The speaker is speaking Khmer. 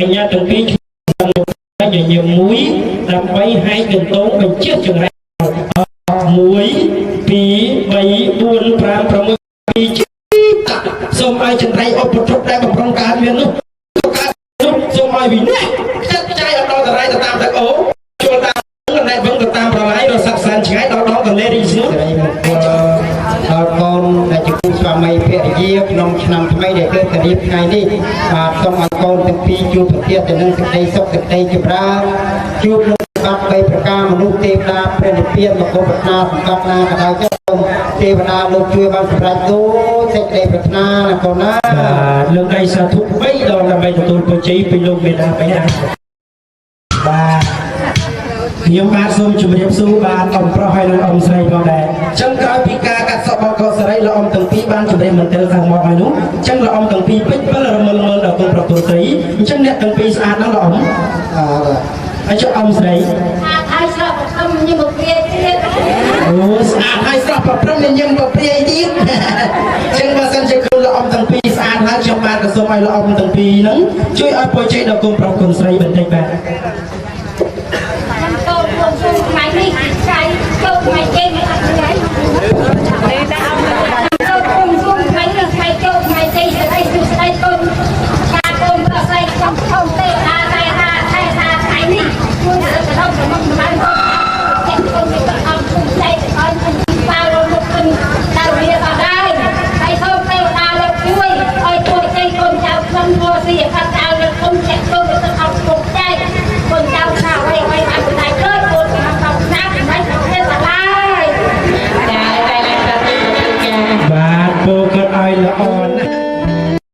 កញ្ញាទាំងពីរញញឹមមួយដើម្បីឲ្យកន្តងបញ្ជាចង្រៃ1 2 3 4 5 6 សូមឲ្យចង្រៃឧបទ្រពដែលបំរុងការមាននោះសូមឲ្យវិនិច្ឆ័យចាត់ចែងអត់ដល់តរៃទៅតាមទឹកអូចូលតាមណែវឹងទៅតាមប្រឡាយរសាប់សានឆ្ងាយដល់ដងទន្លេរីស្ងួតដល់កូនដែលជាគូស្វាមីភរិយាក្នុងឆ្នាំថ្មីដែលកើតកាលពីថ្ងៃនេះបាទសូមឲ្យកូនទាំងពីរជួបប្រទានទៅនឹងសេចក្តីសុខសេចក្តីចម្រើនជួបនឹងបាត់3ប្រការមនុស្សទេវតាព្រះនិព្វានមកបប្រាថ្នាសម្បត្តិណាក៏ដោយសូមទេវតាលោកជួយបានសម្រេចដូចសេចក្តីប្រាថ្នាណាកូនណាលើកដៃសាធុ3ដងដើម្បីទទួលពរជ័យពីលោកមេដាបញ្ញាបាទខ្ញុំបាទសូមជម្រាបសួរបាទអ៊ំប្រុសហើយនិងអ៊ំស្រីផងដែរអញ្ចឹងក្រោយពីការកាត់សក់បកសេរីលោកអ៊ំទាំងពីរបានជម្រាបមន្ទិលខាងមកហើយនោះអញ្ចឹងលោកអ៊ំទាំងពីរពេចពិលរមើលដល់គុំប្រពន្ធស្រីអញ្ចឹងអ្នកទាំងពីរស្អាតណាស់លោកអ៊ំហើយចុះអ៊ំស្រីស្អាតហើយស្រស់ប្រព្រឹមញឹមប្រព្រាយទៀតអូស្អាតហើយស្រស់ប្រព្រឹមញឹមប្រព្រាយទៀតអញ្ចឹងបើសិនជាគុំលោកអ៊ំទាំងពីរស្អាតហើយខ្ញុំបាទក៏សូមឲ្យលោកអ៊ំទាំងពីរហ្នឹងជួយឲ្យពរជ័យដល់គុំប្រុសគុំស្រីបន្តិចបាទ